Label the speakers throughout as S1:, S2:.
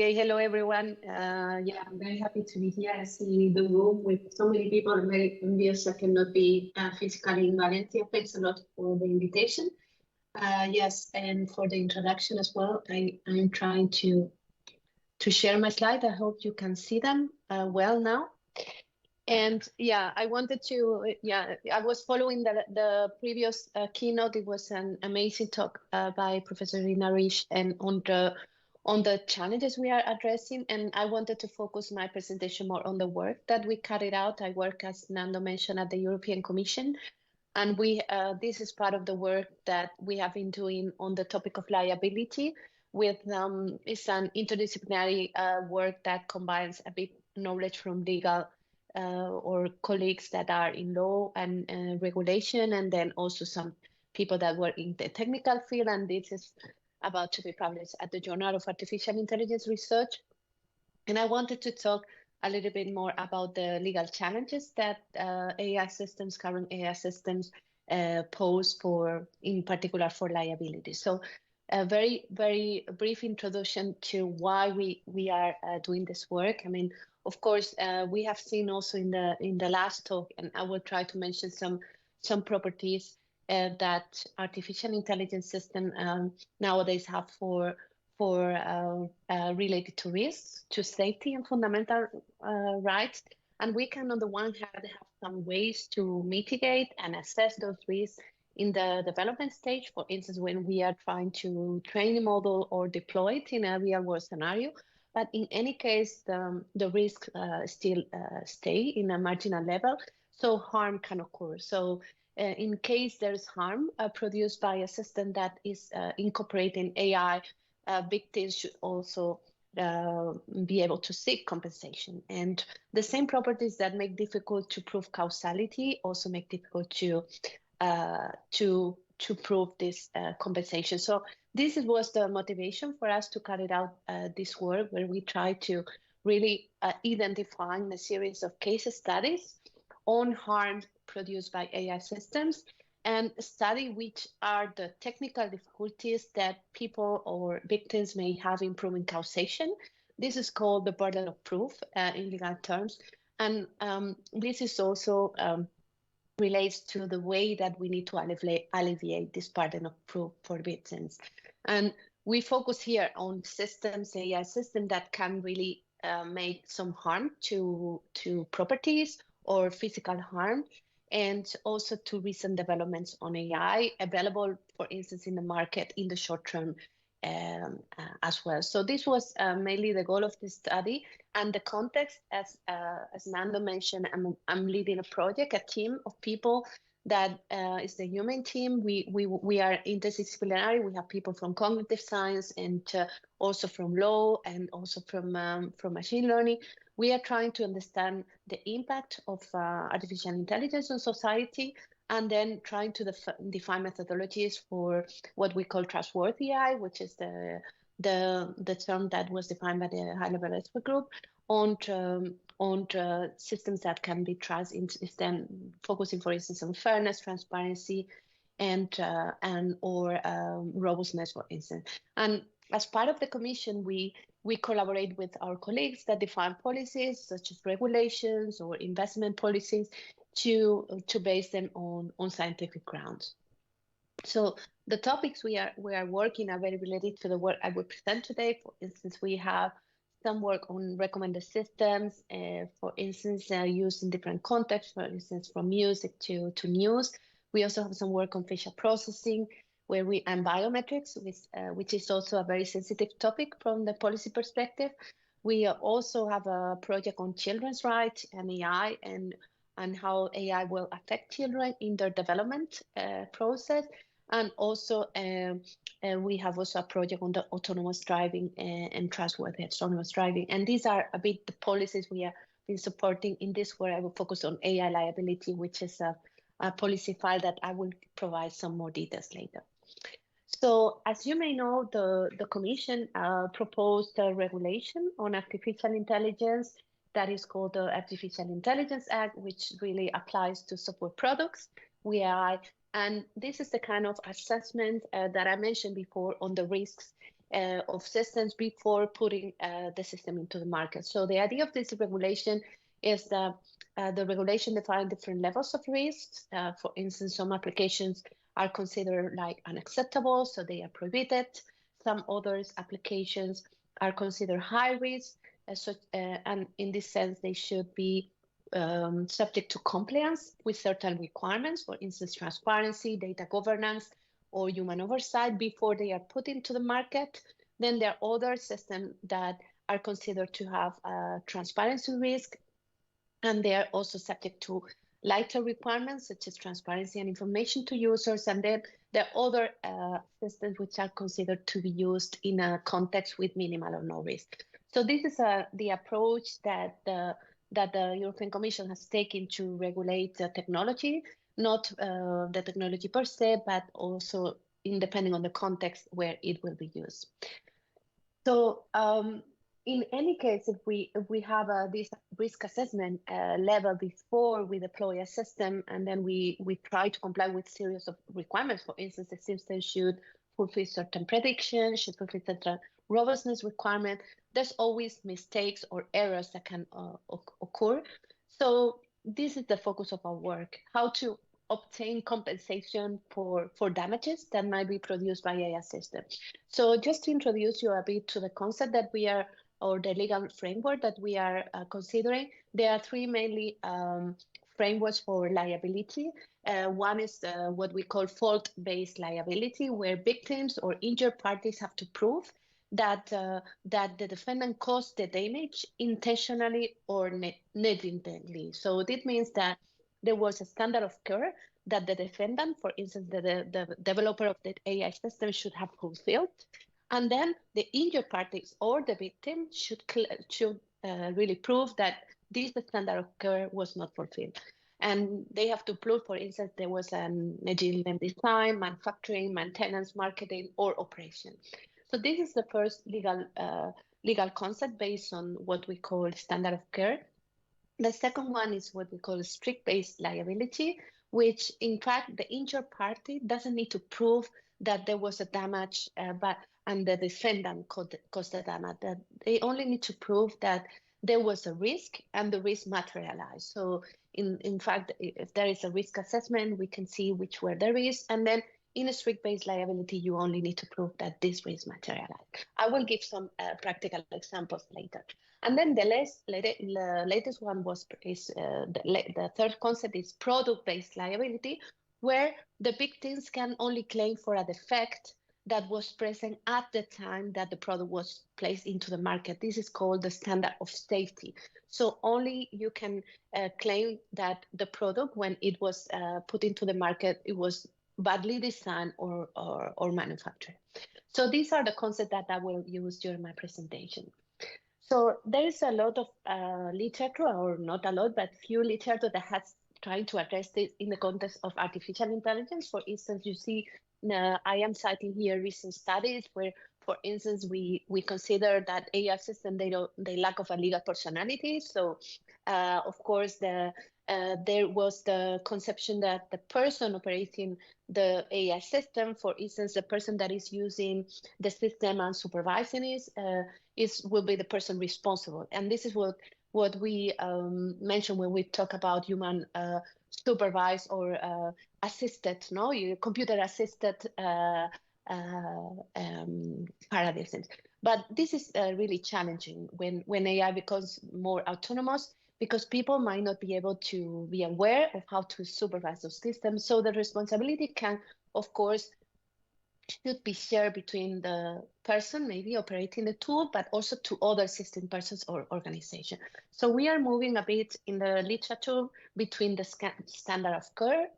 S1: Okay, hello everyone. Yeah, I'm very happy to be here. I see the room with so many people. I'm very envious I cannot be physically in Valencia. Thanks a lot for the invitation. Yes, and for the introduction as well. I'm trying to share my slide. I hope you can see them well now. And yeah, I wanted to, I was following the previous keynote. It was an amazing talk by Professor Rina Risch and on the challenges we are addressing. And I wanted to focus my presentation more on the work that we carried out. I work, as Nando mentioned, at the European Commission. And this is part of the work that we have been doing on the topic of liability with, it's an interdisciplinary work that combines a bit knowledge from legal or colleagues that are in law and regulation, and then also some people that work in the technical field. And this is about to be published at the Journal of Artificial Intelligence Research. And I wanted to talk a little bit more about the legal challenges that current AI systems pose in particular for liability. So a very, very brief introduction to why we are doing this work. I mean, of course, we have seen also in the last talk, and I will try to mention some properties that artificial intelligence system nowadays have for related to risks, to safety and fundamental rights. And we can, on the one hand, have some ways to mitigate and assess those risks in the development stage. For instance, when we are trying to train a model or deploy it in a real world scenario. But in any case, the risks still stay in a marginal level, so harm can occur. So in case there's harm produced by a system that is incorporating AI, victims should also be able to seek compensation. And the same properties that make difficult to prove causality also make difficult to prove this compensation. So this was the motivation for us to carry out this work, where we try to really identify a series of case studies on harm produced by AI systems and study which are the technical difficulties that people or victims may have in proving causation. This is called the burden of proof in legal terms. And this is also relates to the way that we need to alleviate this burden of proof for victims. And we focus here on systems, AI systems that can really make some harm to properties or physical harm, and also to recent developments on AI available, for instance, in the market in the short term as well. So this was mainly the goal of this study. And the context, as Nando mentioned, I'm leading a project, a team of people that is the human team. We are interdisciplinary. We have people from cognitive science and also from law and also from machine learning. We are trying to understand the impact of artificial intelligence on society, and then trying to define methodologies for what we call trustworthy AI, which is the term that was defined by the high-level expert group on systems that can be trusted, then focusing, for instance, on fairness, transparency, and robustness, for instance. And as part of the commission, we collaborate with our colleagues that define policies such as regulations or investment policies to base them on scientific grounds. So the topics we are working are very related to the work I will present today. For instance, we have some work on recommended systems, for instance, used in different contexts, for instance, from music to news. We also have some work on facial processing, and biometrics, which is also a very sensitive topic from the policy perspective. We also have a project on children's rights and AI, and how AI will affect children in their development process. And also, we have also a project on the autonomous driving and trustworthy autonomous driving. And these are a bit the policies we have been supporting in this, where I will focus on AI liability, which is a policy file that I will provide some more details later. So as you may know, the Commission proposed a regulation on artificial intelligence that is called the Artificial Intelligence Act, which really applies to software products, AI. And this is the kind of assessment that I mentioned before on the risks of systems before putting the system into the market. So the idea of this regulation is that the regulation defines different levels of risks. For instance, some applications are considered like unacceptable, so they are prohibited. Some others applications are considered high risk, and in this sense, they should be subject to compliance with certain requirements, for instance, transparency, data governance, or human oversight before they are put into the market. Then there are other systems that are considered to have transparency risk, and they are also subject to lighter requirements such as transparency and information to users. And then there are other systems which are considered to be used in a context with minimal or no risk. So this is the approach that the European Commission has taken to regulate the technology, not the technology per se, but also depending on the context where it will be used. So in any case, if we have this risk assessment level before we deploy a system, and then we try to comply with series of requirements, for instance, the system should fulfill certain predictions, should fulfill certain robustness requirement, there's always mistakes or errors that can occur. So this is the focus of our work, how to obtain compensation for damages that might be produced by AI systems. So just to introduce you a bit to the concept that we are, or the legal framework that we are considering, there are three mainly frameworks for liability. One is what we call fault-based liability, where victims or injured parties have to prove that the defendant caused the damage intentionally or negligently. So this means that there was a standard of care that the defendant, for instance, the developer of the AI system, should have fulfilled. And then the injured parties or the victim should really prove that this standard of care was not fulfilled. And they have to prove, for instance, there was a negligent design, manufacturing, maintenance, marketing, or operation. So this is the first legal concept based on what we call standard of care. The second one is what we call strict-based liability, which in fact the injured party doesn't need to prove that there was a damage, and the defendant caused the damage. That they only need to prove that there was a risk and the risk materialized. So in fact, if there is a risk assessment, we can see which were the risks, and then in a strict-based liability, you only need to prove that this risk materialized. I will give some practical examples later. And then the latest one is the third concept is product-based liability, where the victims can only claim for a defect that was present at the time that the product was placed into the market. This is called the standard of safety. So only you can claim that the product, when it was put into the market, it was badly designed or manufactured. So these are the concepts that I will use during my presentation. So there is a lot of literature, or not a lot, but few literature that has tried to address this in the context of artificial intelligence. For instance, you see, I am citing here recent studies where, for instance, we consider that AI systems, they lack of a legal personality. So, of course, there was the conception that the person operating the AI system, for instance, the person that is using the system and supervising it, will be the person responsible. And this is what we mention when we talk about human supervised or assisted, computer assisted paradigms. But this is really challenging when AI becomes more autonomous, because people might not be able to be aware of how to supervise those systems. So the responsibility can, of course, should be shared between the person maybe operating the tool, but also to other system persons or organizations. So we are moving a bit in the literature between the standard of care,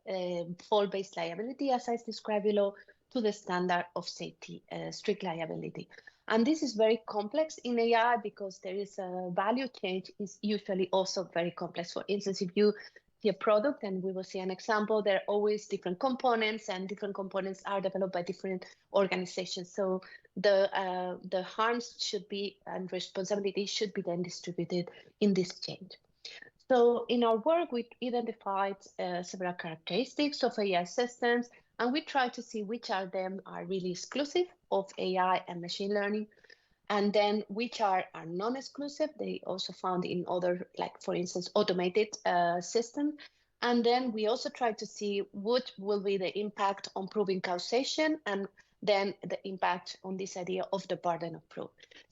S1: fault-based liability, as I described below, to the standard of safety, strict liability. And this is very complex in AI because there is a value chain is usually also very complex. For instance, if you see a product, and we will see an example, there are always different components, and different components are developed by different organizations. So the harms should be, and responsibility should be then distributed in this chain. So in our work, we identified several characteristics of AI systems, And we try to see which of them are really exclusive of AI and machine learning, and then which are non-exclusive. They also found in other, like for instance, automated systems. And then we also try to see what will be the impact on proving causation, and then the impact on this idea of the burden of proof.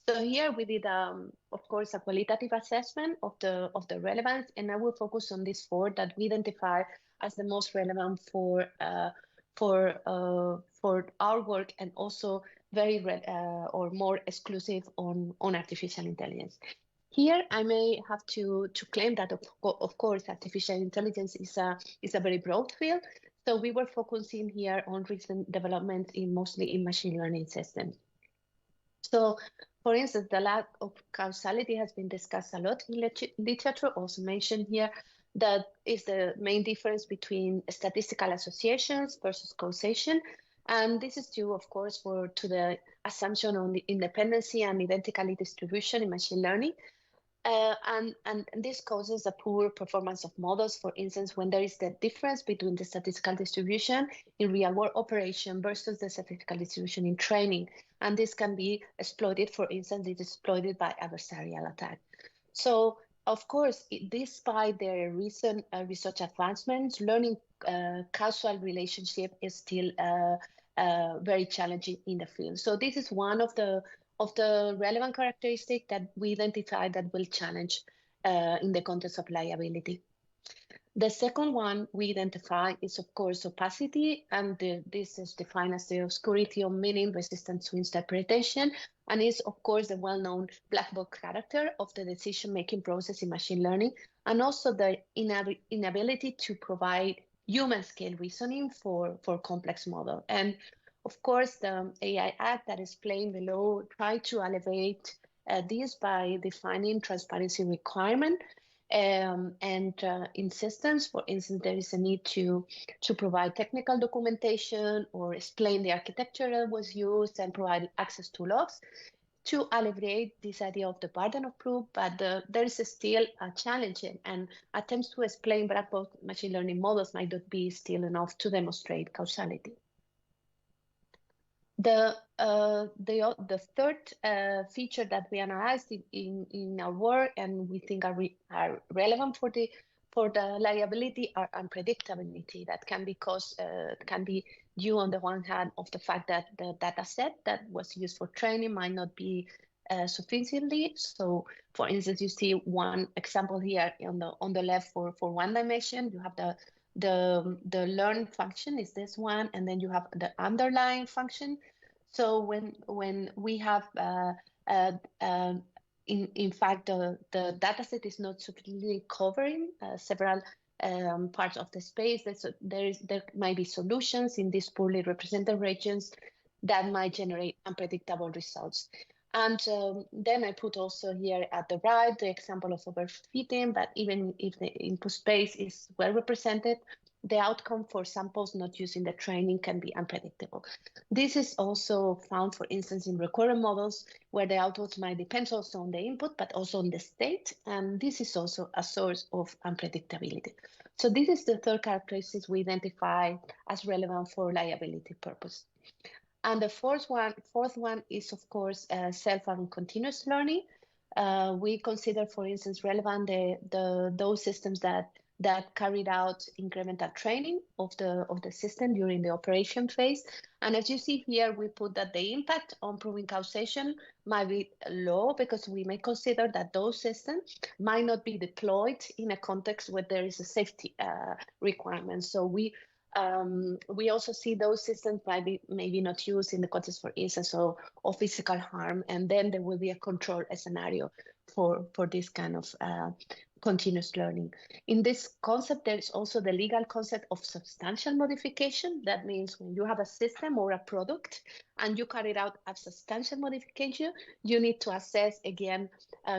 S1: So here we did, of course, a qualitative assessment of the relevance, and I will focus on these four that we identify as the most relevant for our work, and also very or more exclusive on artificial intelligence. Here, I may have to claim that, of course, artificial intelligence is a very broad field. So we were focusing here on recent developments mostly in machine learning systems. So, for instance, the lack of causality has been discussed a lot in literature, also mentioned here. That is the main difference between statistical associations versus causation. And this is due, of course, to the assumption on the independency and identically distribution in machine learning. And this causes a poor performance of models, for instance, when there is the difference between the statistical distribution in real-world operation versus the statistical distribution in training. And this can be exploited, for instance, it is exploited by adversarial attack. So, of course, despite their recent research advancements, learning causal relationship is still very challenging in the field. So this is one of the relevant characteristics that we identify that will challenge in the context of liability. The second one we identify is, of course, opacity, and this is defined as the obscurity of meaning resistant to interpretation, and is, of course, the well-known black box character of the decision-making process in machine learning, and also the inability to provide human-scale reasoning for complex model. And of course, the AI Act that is explained below try to alleviate this by defining transparency requirement and in systems. For instance, there is a need to provide technical documentation or explain the architecture that was used and provide access to logs to alleviate this idea of the burden of proof, but there is still a challenge, and attempts to explain black box machine learning models might not be still enough to demonstrate causality. The third feature that we analyzed in our work and we think are relevant for the liability are unpredictability. That can be due on the one hand of the fact that the data set that was used for training might not be sufficiently. So, for instance, you see one example here on the left for one dimension. You have the learn function is this one, and then you have the underlying function. So when we have in fact the data set is not sufficiently covering several parts of the space, there might be solutions in these poorly represented regions that might generate unpredictable results. And then I put also here at the right the example of overfitting, but even if the input space is well represented, the outcome for samples not used in the training can be unpredictable. This is also found, for instance, in recurrent models where the outputs might depend also on the input, but also on the state. And this is also a source of unpredictability. So this is the third characteristic we identify as relevant for liability purpose. And the fourth one is, of course, self and continuous learning. We consider, for instance, relevant those systems that carried out incremental training of the system during the operation phase. And as you see here, we put that the impact on proving causation might be low because we may consider that those systems might not be deployed in a context where there is a safety requirement. So we also see those systems maybe not used in the context, for instance, of physical harm, and then there will be a control scenario for this kind of continuous learning. In this concept, there is also the legal concept of substantial modification. That means when you have a system or a product and you carry out a substantial modification, you need to assess again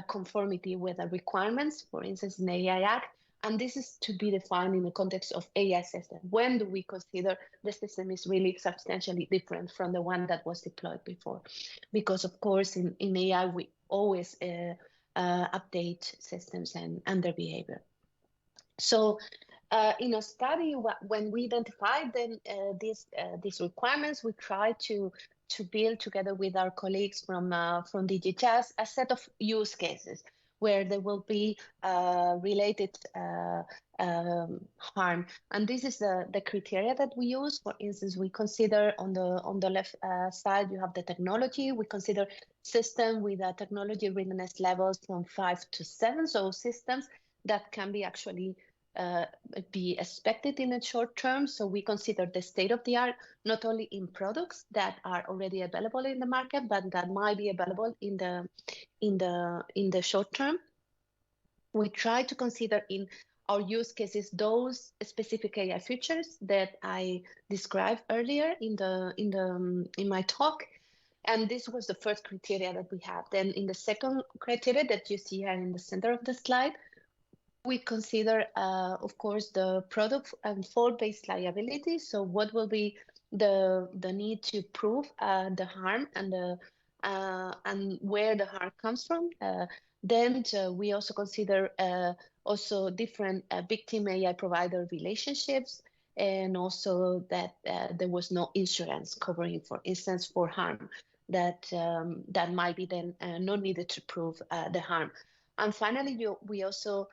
S1: conformity with the requirements, for instance, in the AI Act. And this is to be defined in the context of AI system. When do we consider the system is really substantially different from the one that was deployed before? Because of course, in AI, we always update systems and their behavior. So In a study, when we identified these requirements, we tried to build together with our colleagues from DigiJazz a set of use cases where there will be related harm, and this is the criteria that we use. For instance, we consider on the left side you have the technology. We consider system with a technology readiness levels from 5 to 7, so systems that can be actually be expected in the short term. So we consider the state of the art, not only in products that are already available in the market, but that might be available in the short term. We try to consider in our use cases those specific AI features that I described earlier in my talk. And this was the first criteria that we have. Then in the second criteria that you see here in the center of the slide, we consider, of course, the product and fault-based liability. So what will be the need to prove the harm and where the harm comes from. Then we also consider also different victim AI provider relationships, and also that there was no insurance covering, for instance, for harm that might be then not needed to prove the harm. And finally, we also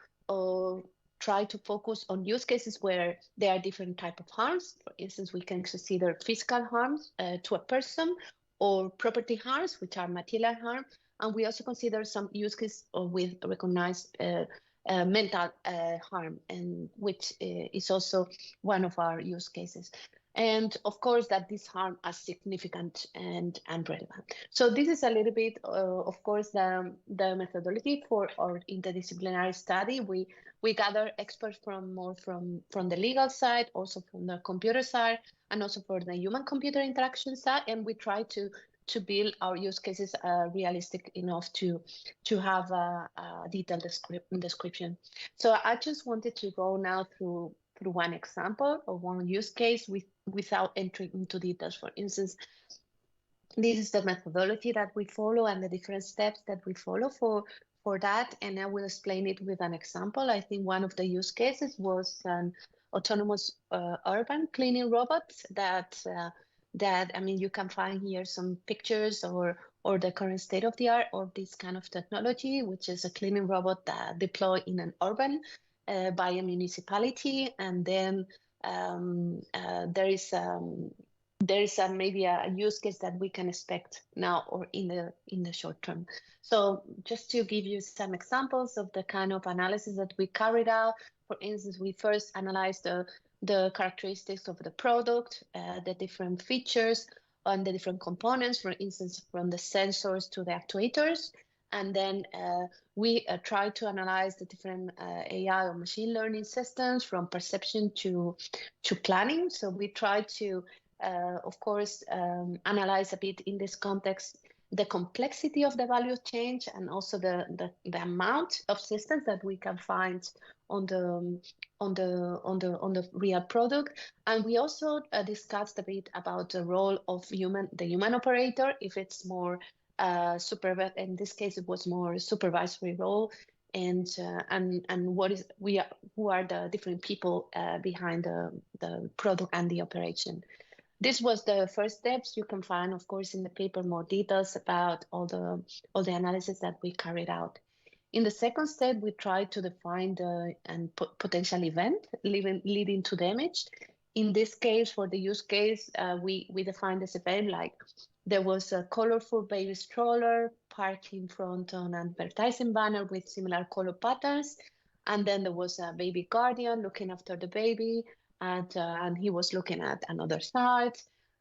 S1: try to focus on use cases where there are different types of harms. For instance, we can consider physical harms to a person, or property harms, which are material harm. And we also consider some use cases with recognized mental harm, and which is also one of our use cases. And of course, that this harm is significant and relevant. So this is a little bit, of course, the methodology for our interdisciplinary study. We gather experts from the legal side, also from the computer side, and also for the human-computer interaction side, and we try to build our use cases realistic enough to have a detailed description. So I just wanted to go now through one example of one use case without entering into details. For instance, this is the methodology that we follow and the different steps that we follow for that, and I will explain it with an example. I think one of the use cases was an autonomous urban cleaning robot that I mean, you can find here some pictures or the current state of the art of this kind of technology, which is a cleaning robot deployed in an urban by a municipality, and then there is maybe a use case that we can expect now or in the short term. So just to give you some examples of the kind of analysis that we carried out. For instance, we first analyzed the characteristics of the product, the different features and the different components, for instance, from the sensors to the actuators. And then we try to analyze the different AI or machine learning systems from perception to planning. So we try to, of course, analyze a bit in this context the complexity of the value change, and also the amount of systems that we can find on the real product. And we also discussed a bit about the role of the human operator, if it's more in this case it was more supervisory role, and who are the different people behind the product and the operation. This was the first steps. You can find, of course, in the paper more details about all the analysis that we carried out. In the second step, we tried to define the potential event leading to damage. In this case, for the use case, we defined this event like there was a colorful baby stroller parked in front of an advertising banner with similar color patterns, and then there was a baby guardian looking after the baby, and he was looking at another side,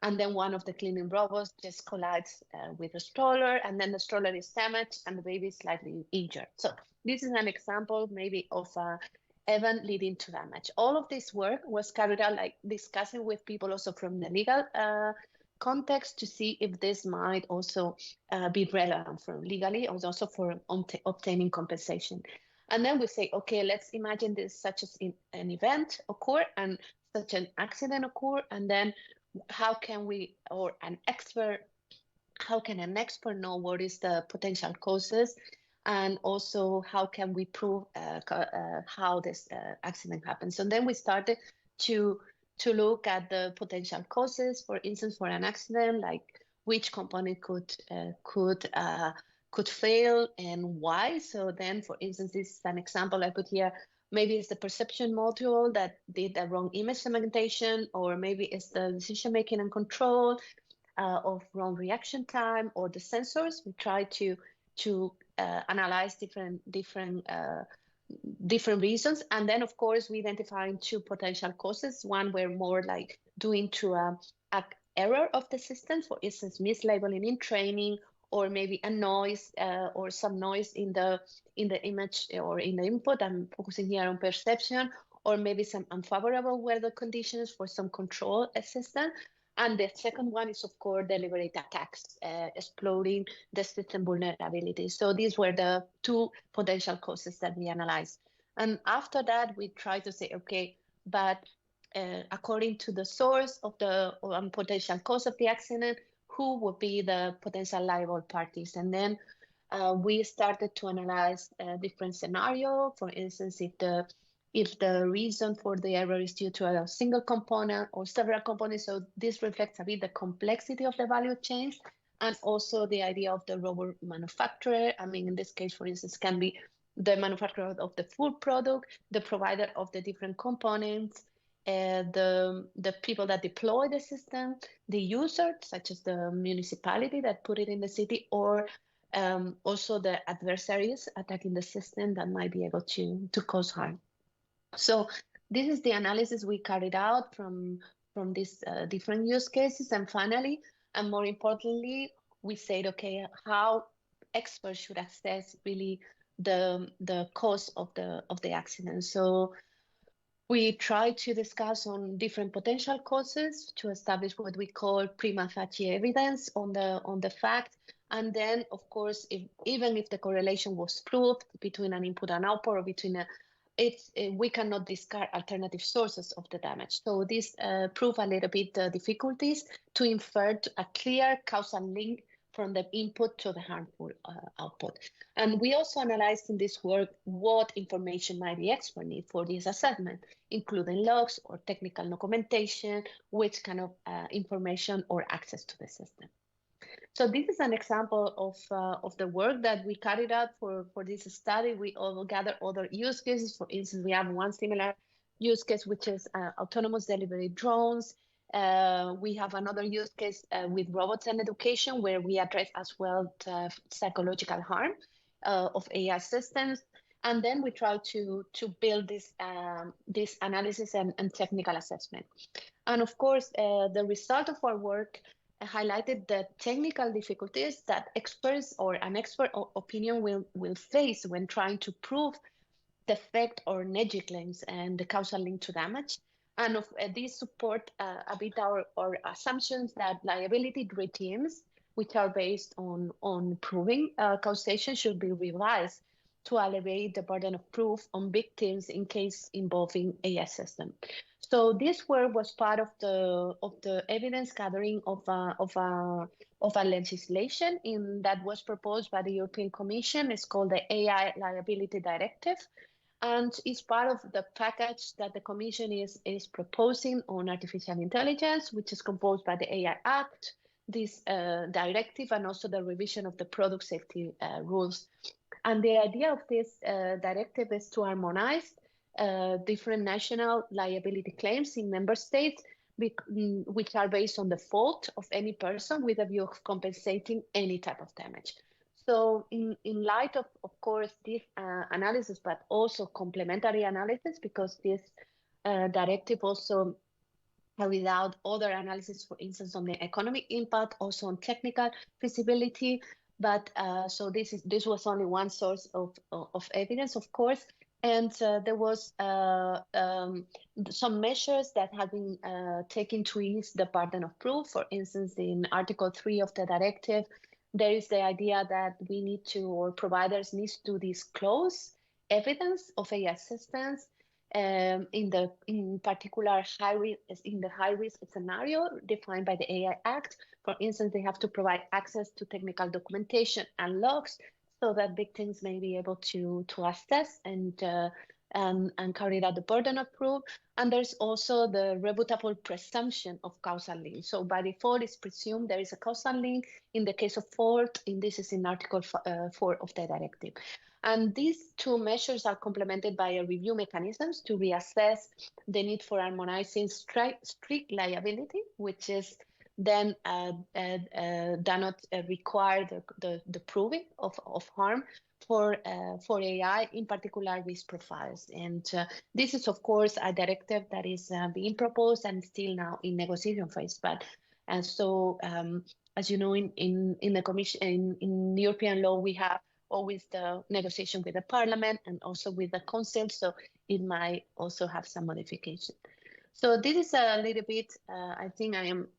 S1: and then one of the cleaning robots just collides with the stroller, and then the stroller is damaged and the baby is slightly injured. So this is an example maybe of an event leading to damage. All of this work was carried out like discussing with people also from the legal context to see if this might also be relevant for legally, or also for obtaining compensation. And then we say, okay, let's imagine this such as an event occur and such an accident occur, and then how can an expert know what is the potential causes and also how can we prove how this accident happens. And then we started to look at the potential causes, for instance, for an accident, like which component could fail and why. So then, for instance, this is an example I put here. Maybe it's the perception module that did the wrong image segmentation, or maybe it's the decision making and control of wrong reaction time, or the sensors. We try to analyze different reasons, and then of course we identifying two potential causes. One were more like due to a error of the system, for instance, mislabeling in training, or maybe a noise or some noise in the image or in the input. I'm focusing here on perception, or maybe some unfavorable weather conditions for some control system. And the second one is, of course, deliberate attacks, exploiting the system vulnerability. So these were the two potential causes that we analyzed. And after that, we try to say, okay, but according to the source of the potential cause of the accident, who would be the potential liable parties? And then we started to analyze different scenarios. For instance, if the reason for the error is due to a single component or several components. So this reflects a bit the complexity of the value chain, and also the idea of the robot manufacturer. I mean, in this case, for instance, can be the manufacturer of the full product, the provider of the different components, the people that deploy the system, the user, such as the municipality that put it in the city, or also the adversaries attacking the system that might be able to cause harm. So this is the analysis we carried out from these different use cases. And finally, and more importantly, we said, okay, how experts should assess really the cause of the accident. So we try to discuss on different potential causes to establish what we call prima facie evidence on the fact. And then, of course, even if the correlation was proved between an input and output, or between we cannot discard alternative sources of the damage. So this prove a little bit the difficulties to infer a clear causal link from the input to the harmful output. And we also analyzed in this work what information might the expert need for this assessment, including logs or technical documentation, which kind of information or access to the system. So this is an example of the work that we carried out for this study. We all gather other use cases. For instance, we have one similar use case, which is autonomous delivery drones. We have another use case with robots and education, where we address as well the psychological harm of AI systems. And then we try to build this analysis and technical assessment. And of course, the result of our work highlighted the technical difficulties that experts or an expert opinion will face when trying to prove the effect or negligence and the causal link to damage. And these support a bit our assumptions that liability regimes, which are based on proving causation, should be revised to alleviate the burden of proof on victims in case involving AI system. So this work was part of the evidence gathering of a legislation that was proposed by the European Commission. It's called the AI Liability Directive, and it's part of the package that the Commission is proposing on artificial intelligence, which is composed by the AI Act, this directive, and also the revision of the product safety rules. And the idea of this directive is to harmonize different national liability claims in member states, which are based on the fault of any person with a view of compensating any type of damage. So in light of course, this analysis, but also complementary analysis, because this directive also carried out other analysis, for instance, on the economic impact, also on technical feasibility. But so this was only one source of evidence, of course. And there was some measures that have been taken to ease the burden of proof. For instance, in Article 3 of the directive, there is the idea that we need to, or providers need to disclose evidence of AI assistance in particular in the high risk scenario defined by the AI Act. For instance, they have to provide access to technical documentation and logs, so that victims may be able to assess and carry out the burden of proof. And there's also the rebuttable presumption of causal link. So by default, it's presumed there is a causal link in the case of fault, and this is in Article 4 of the directive. And these two measures are complemented by a review mechanisms to reassess the need for harmonizing strict liability, which is then do not require the proving of harm for AI, in particular risk profiles. And this is, of course, a directive that is being proposed and still now in negotiation phase. But and so, as you know, in the Commission, in European law, we have always the negotiation with the Parliament and also with the Council. So it might also have some modification. So this is a little bit, I think I am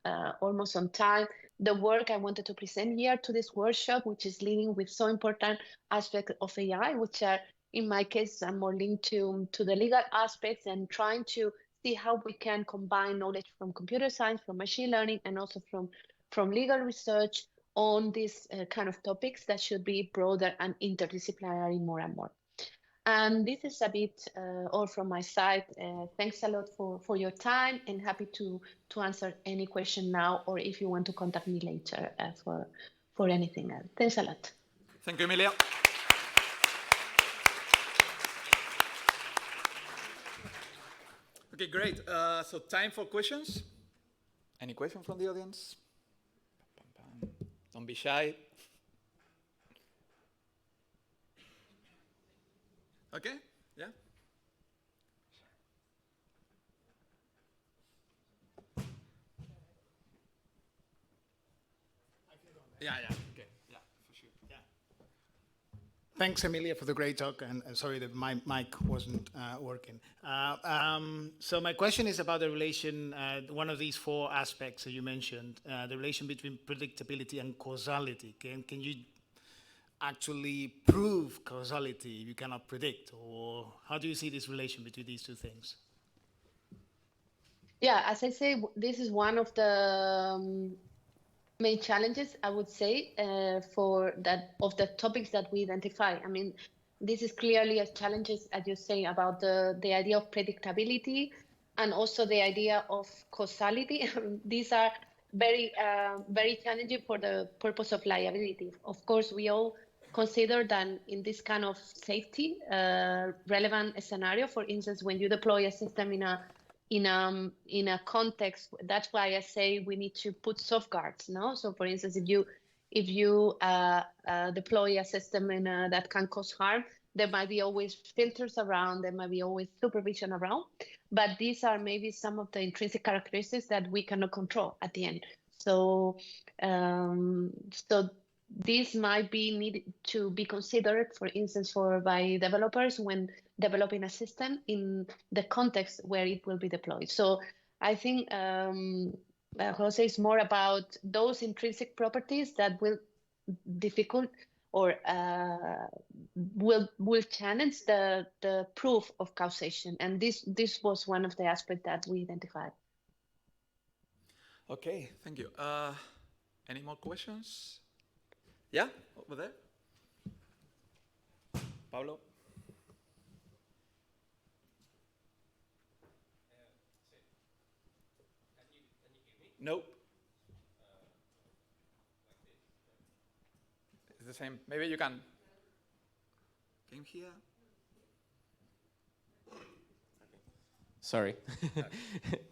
S1: almost on time, the work I wanted to present here to this workshop, which is leading with so important aspects of AI, which are, in my case, are more linked to the legal aspects and trying to see how we can combine knowledge from computer science, from machine learning, and also from legal research on these kind of topics that should be broader and interdisciplinary more and more. And this is a bit all from my side. Thanks a lot for your time, and happy to answer any question now, or if you want to contact me later for anything else. Thanks a lot.
S2: Thank you, Emilia. Okay, great. So time for questions. Any question from the audience? Don't be shy. Okay, yeah. Yeah, okay, yeah, for sure. Yeah.
S3: Thanks, Emilia, for the great talk, and sorry that my mic wasn't working. So my question is about the relation, one of these four aspects that you mentioned, the relation between predictability and causality. Can you actually prove causality you cannot predict, or how do you see this relation between these two things?
S1: Yeah, as I say, this is one of the main challenges, I would say, for that of the topics that we identify. I mean, this is clearly a challenge, as you say, about the idea of predictability and also the idea of causality. These are very challenging for the purpose of liability. Of course, we all consider that in this kind of safety relevant scenario, for instance, when you deploy a system in a context, that's why I say we need to put safeguards. No, so for instance, if you deploy a system that can cause harm, there might be always filters around, there might be always supervision around, but these are maybe some of the intrinsic characteristics that we cannot control at the end. So so this might be needed to be considered, for instance, by developers when developing a system in the context where it will be deployed. So I think Jose is more about those intrinsic properties that will difficult or will challenge the proof of causation, and this was one of the aspects that we identified.
S2: Okay, thank you. Any more questions? Yeah, over there. Pablo. No. It's the same. Maybe you can. Came here.
S4: Sorry.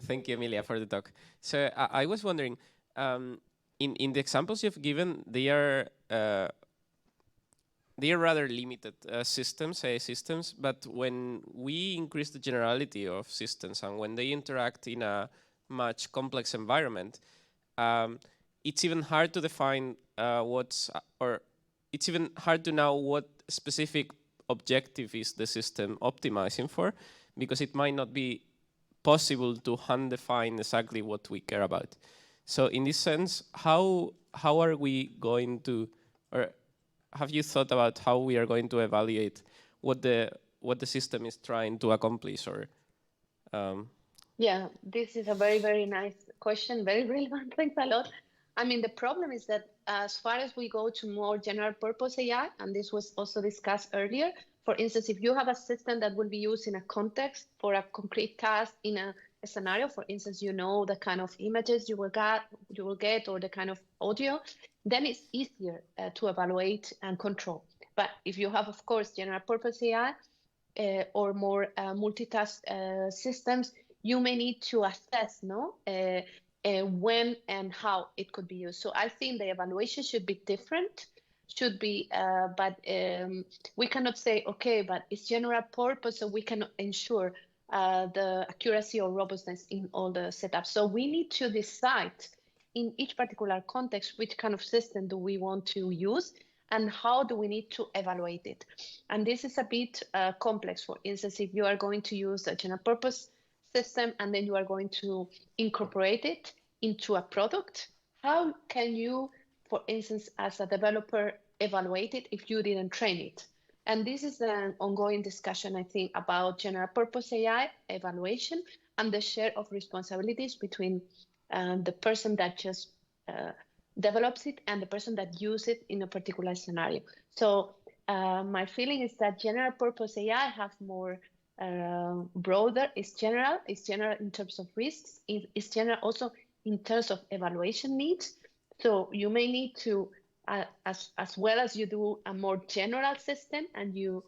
S4: Thank you, Emilia, for the talk. So I was wondering, in the examples you've given, they are rather limited systems, AI systems, but when we increase the generality of systems and when they interact in a much complex environment, it's even hard to define it's even hard to know what specific objective is the system optimizing for, because it might not be possible to hand-define exactly what we care about. So in this sense, how are we going to, or have you thought about how we are going to evaluate what the system is trying to accomplish? Or
S1: Yeah, this is a very, very nice question, very relevant. Thanks a lot. I mean, the problem is that as far as we go to more general purpose AI, and this was also discussed earlier, for instance, if you have a system that will be used in a context for a concrete task in a scenario, for instance, you know the kind of images you will get or the kind of audio, then it's easier to evaluate and control. But if you have, of course, general purpose AI or more multitask systems, you may need to assess when and how it could be used. So I think the evaluation should be different, but we cannot say, okay, but it's general purpose, so we cannot ensure the accuracy or robustness in all the setups. So we need to decide in each particular context which kind of system do we want to use and how do we need to evaluate it. And this is a bit complex. For instance, if you are going to use a general purpose system and then you are going to incorporate it into a product, how can you, for instance, as a developer, evaluate it if you didn't train it? And this is an ongoing discussion, I think, about general purpose AI evaluation and the share of responsibilities between the person that just develops it and the person that uses it in a particular scenario. So my feeling is that general purpose AI have more broader. It's general in terms of risks. It's general also in terms of evaluation needs. So you may need to, as well as you do a more general system, and you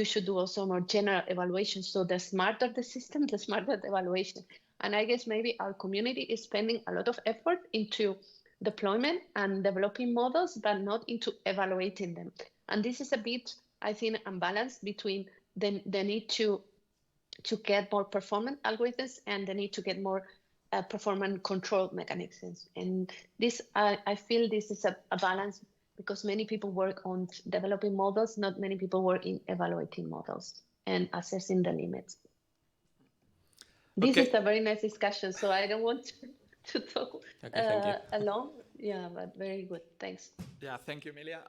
S1: should do also more general evaluation. So the smarter the system, the smarter the evaluation. And I guess maybe our community is spending a lot of effort into deployment and developing models, but not into evaluating them. And this is a bit, I think, unbalanced between the need to get more performant algorithms and the need to get more performance control mechanisms. And this, I feel this is a balance because many people work on developing models, not many people work in evaluating models and assessing the limits. This is a very nice discussion, so I don't want to talk alone. Yeah, but very good. Thanks.
S2: Yeah, thank you, Emilia.